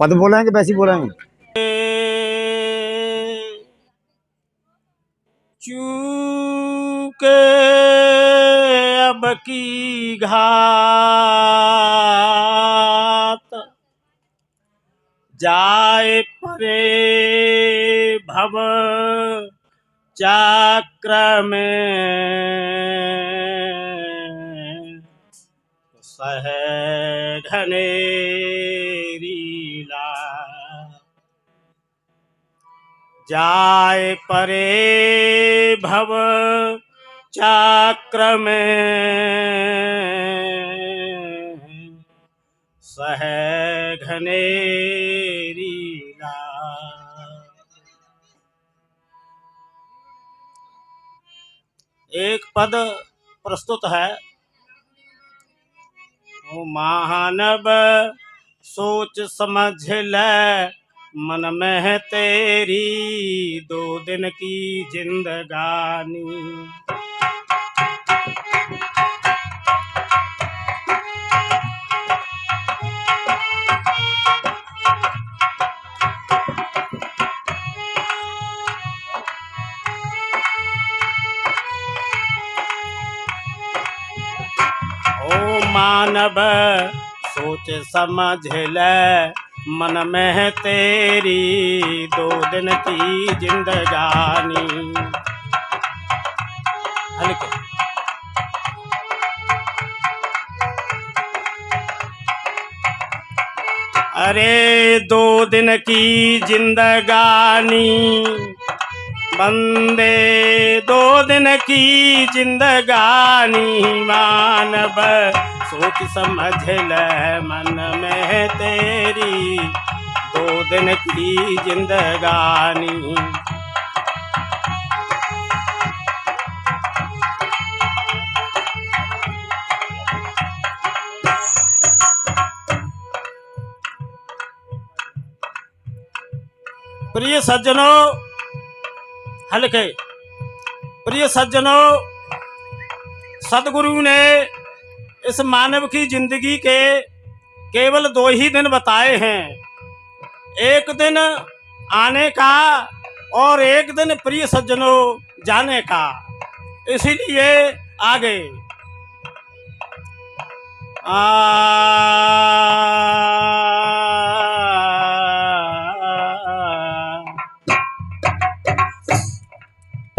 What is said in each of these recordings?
पद बोलेंगे वैसे ही बोलेंगे। चूके अब की घात जाए परे भव चक्र में सह घनेरी लाज जाए परे भव चक्र में सह घनेरी लाज। एक पद प्रस्तुत है। ओ महानव सोच समझ ले मन में है तेरी 2 दिन की जिंदगानी। ओ मानव सोच समझ ले मन में है तेरी 2 दिन की जिंदगानी। हल्के अरे 2 दिन की जिंदगानी बंदे 2 दिन की जिंदगानी। मानव सोच समझ ले मन में है तेरी 2 दिन की जिंदगानी। प्रिय सज्जनों, हल्के प्रिय सज्जनों, सदगुरु ने इस मानव की जिंदगी के केवल 2 ही दिन बताए हैं। एक दिन आने का और एक दिन प्रिय सज्जनों जाने का। इसीलिए आगे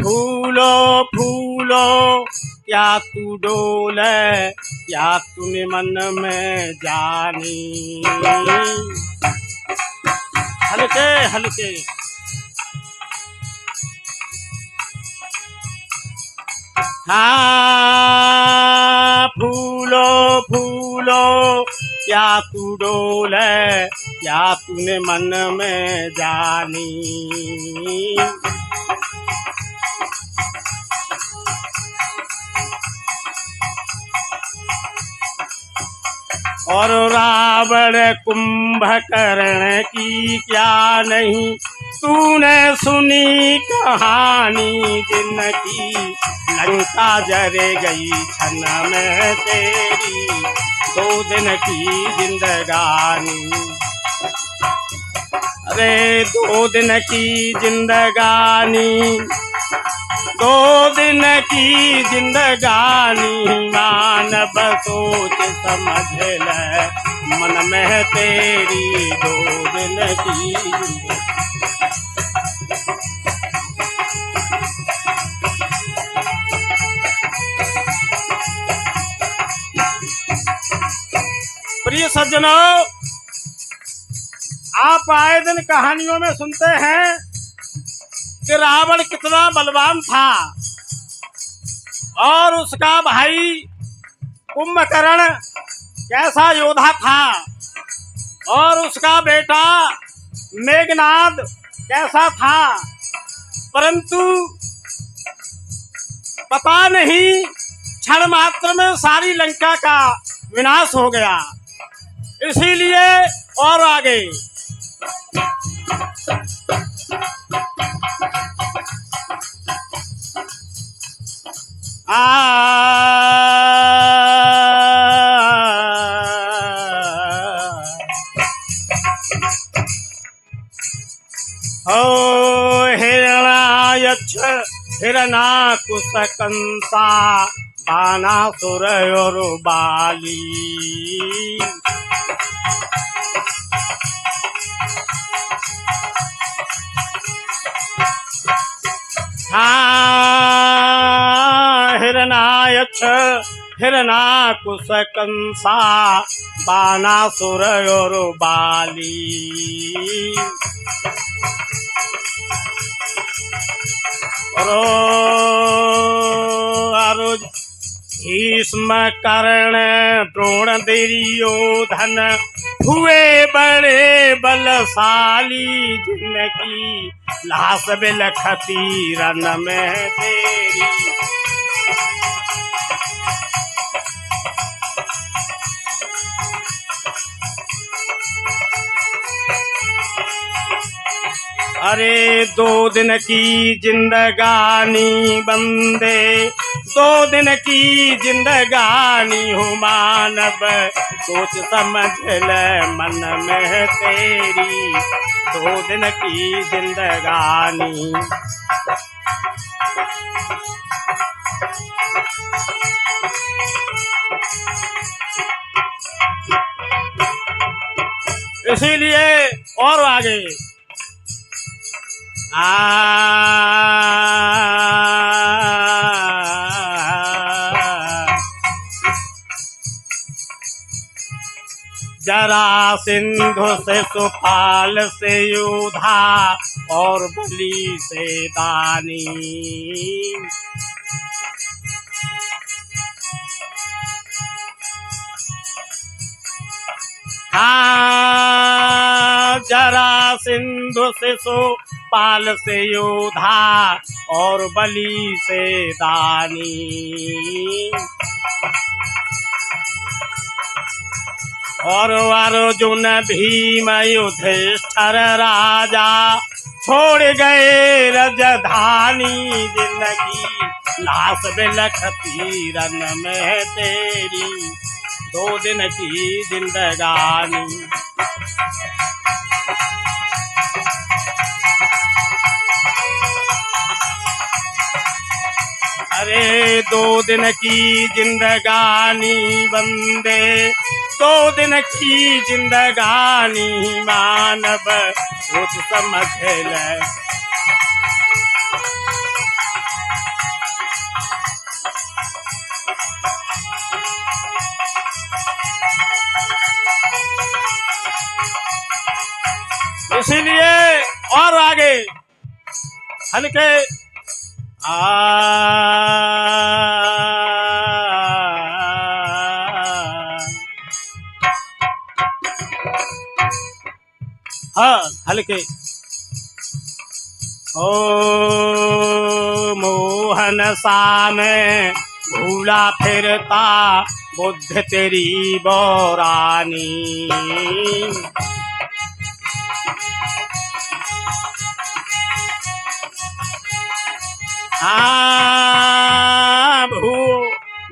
फूलो फूलो क्या तू डोले क्या तूने मन में जानी। हल्के हल्के हाँ फूलो फूलो क्या तू डोले क्या तूने मन में जानी। और रावण कुंभकर्ण की क्या नहीं तूने सुनी कहानी। जिनकी लंका जरे गई क्षण में तेरी 2 दिन की जिंदगानी। अरे 2 दिन की जिंदगानी 2 दिन की जिंदगानी। मानव सोच समझ ले मन में तेरी 2 दिन की जिंदगानी। प्रिय सज्जनों, आप आए दिन कहानियों में सुनते हैं कि रावण कितना बलवान था और उसका भाई कुंभकर्ण कैसा योद्धा था और उसका बेटा मेघनाद कैसा था। परंतु पता नहीं क्षण मात्र में सारी लंका का विनाश हो गया। इसीलिए और आगे यक्ष हिरणा कुश कंसा बानासुर और बाली। हाँ हिरणायक्ष हिरणाकुश कंसा बानासुर और बाली। और भीष्म कर्ण द्रोण दुर्योधन हुए बड़े बलशाली, जिनकी लाश बिलखती रन में तेरी। अरे 2 दिन की जिंदगानी बंदे, 2 दिन की जिंदगानी हो मानव, सोच समझ ले मन में तेरी 2 दिन की जिंदगानी। इसीलिए और आगे जरासिंधु से सुपाल से योधा और बलि से दानी। हाँ जरासिंधु से सुपाल से योधा और बलि से दानी। और अर्जुन भीम युधिष्ठिर राजा छोड़ गए राजधानी, जिंदगी लाश बिलखती रन में तेरी 2 दिन की जिंदगानी। अरे 2 दिन की जिंदगानी बंदे, 2 दिन की जिंदगानी मानव, सोच समझ ले। इसीलिए और आगे हल्के हल्के ओ मोहन सा में भूला फिरता बुद्ध तेरी बोरानी।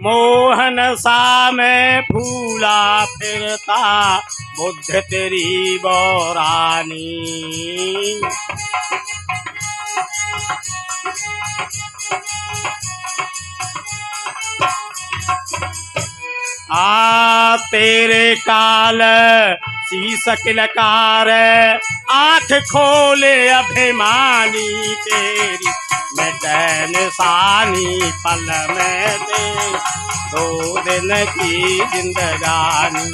मोहन सा में फूला फिरता बुद्ध तेरी बोरानी। तेरे काल शीश किलकार आँख खोले अभिमानी, तेरी मिटे निशानी पल में दे 2 दिन की जिंदगानी।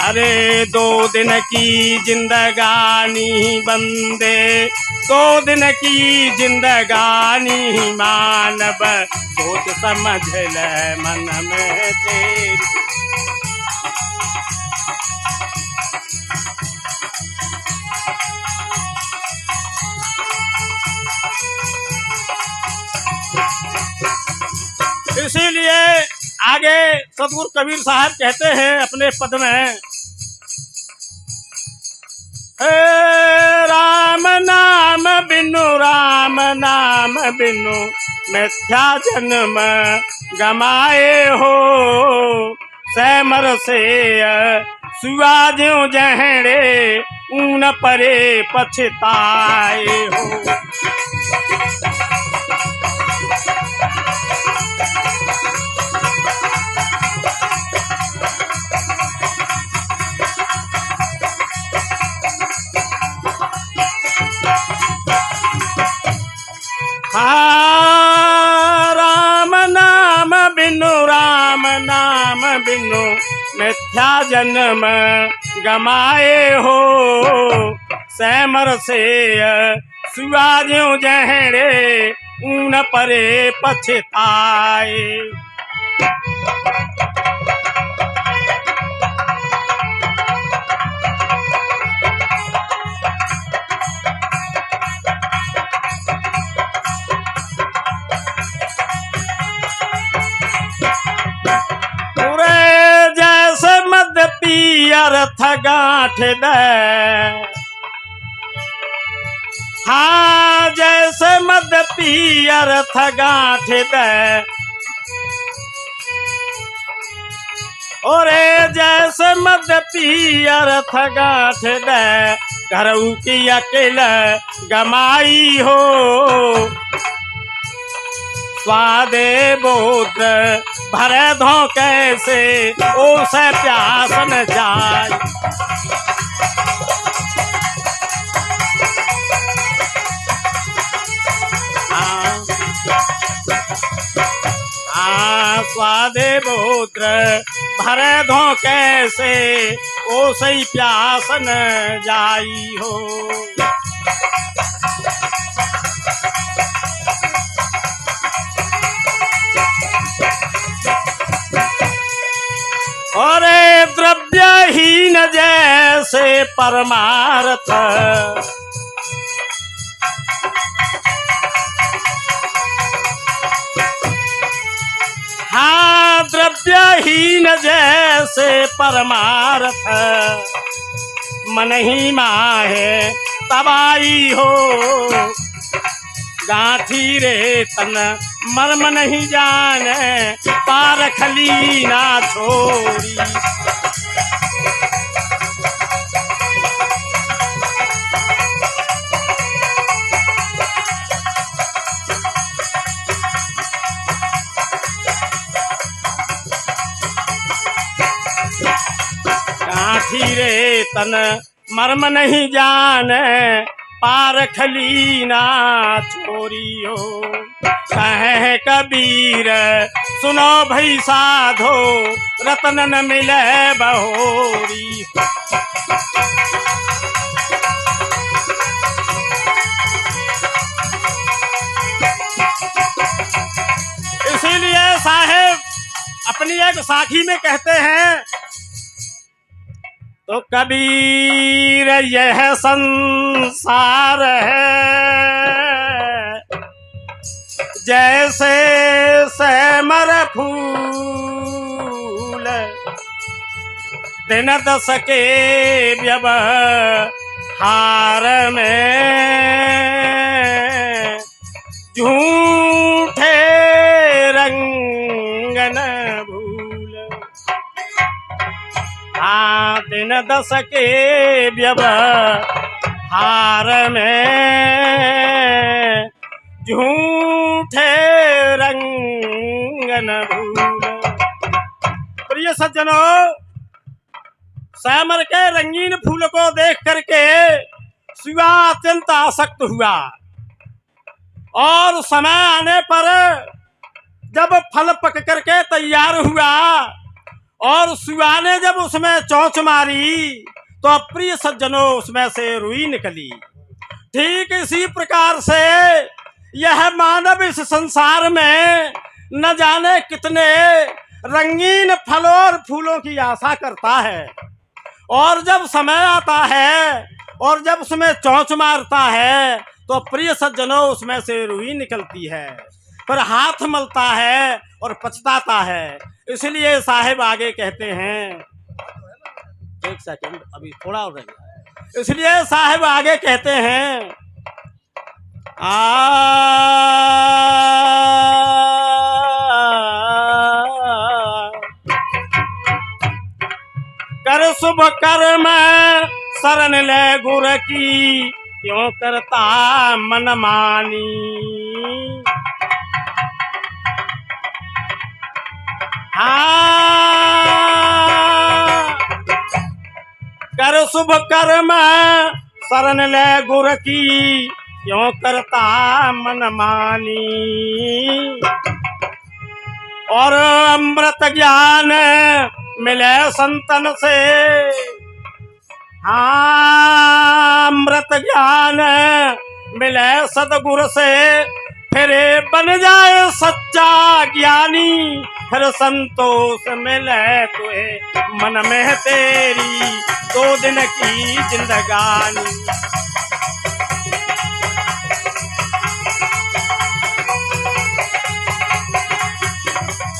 अरे 2 दिन की जिंदगानी बंदे, 2 दिन की जिंदगानी मानव, सोच समझ ले मन में तेरी। इसीलिए आगे सतगुरु कबीर साहब कहते हैं अपने पद में, राम नाम बिनु, राम नाम बिनु मिथ्या जन्म गमाए हो, सैमर से सुआ ज्यों जहड़े ऊन परे पछताए हो। राम नाम बिनु मिथ्या जन्म गमाए हो। सैमर से सुआज्यों जहरे ऊन परे पछताए। पियरथ गांठ दे, हाँ जैसे मद पियरथ गांठ दे, और जैसे मद पियरथ गांठ दे, घरऊ की अकेला गमाई हो। स्वादे बोध भरे धो कैसे ओ से प्यास न जाए। स्वादे बोध भरे धो कैसे ओ सही प्यास न जाई हो। और द्रव्यहीन जैसे परमार्थ, हाँ द्रव्यहीन जैसे परमार्थ, मन ही माहे तबाई हो। गांठी रे तन मर्म नहीं जाने, पारखली ना छोड़ी। गांठी रे तन मर्म नहीं जाने, पारखली ना छोरियो। कहे कबीर सुनो भई साधो, रतन न मिले बहोरी। इसीलिए साहेब अपनी एक साखी में कहते हैं, तो कबीर यह संसार है जैसे सेमर फूल, दिन दस के व्यवहार में झूठे रंग न भूल। हाँ दिन दस के व्यवहार में झूठे रंग न भूल। प्रिय सज्जनों, सैमर के रंगीन फूल को देख करके शिवा अत्यंत आसक्त हुआ, और समय आने पर जब फल पक करके तैयार हुआ और शिवा ने जब उसमें चोंच मारी, तो प्रिय सज्जनों उसमें से रुई निकली। ठीक इसी प्रकार से यह मानव इस संसार में न जाने कितने रंगीन फलों और फूलों की आशा करता है, और जब समय आता है और जब उसमें चोंच मारता है तो प्रिय सज्जनों उसमें से रुई निकलती है, पर हाथ मलता है और पछताता है। इसलिए साहिब आगे कहते हैं, एक सेकंड अभी थोड़ा और रह गया। इसलिए साहिब आगे कहते हैं, कर शुभ कर्म शरण ले गुर की क्यों करता मन मानी। हाँ कर शुभ कर्म शरण ले गुर की क्यों करता मन मानी। और अमृत ज्ञान मिले संतन से, हाँ अमृत ज्ञान मिले सतगुरु से, फिर बन जाए सच्चा ज्ञानी। फिर संतोष मिले तुझे मन में तेरी 2 दिन की जिंदगानी।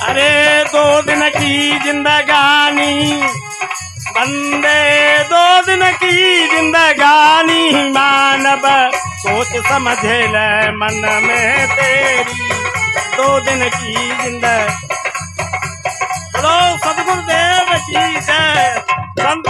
अरे 2 दिन की जिंदगानी बंदे, 2 दिन की जिंदगानी मानव सोच समझ ले मन में तेरी 2 दिन की जिंदगानी। सदगुरुदेव की जय। संत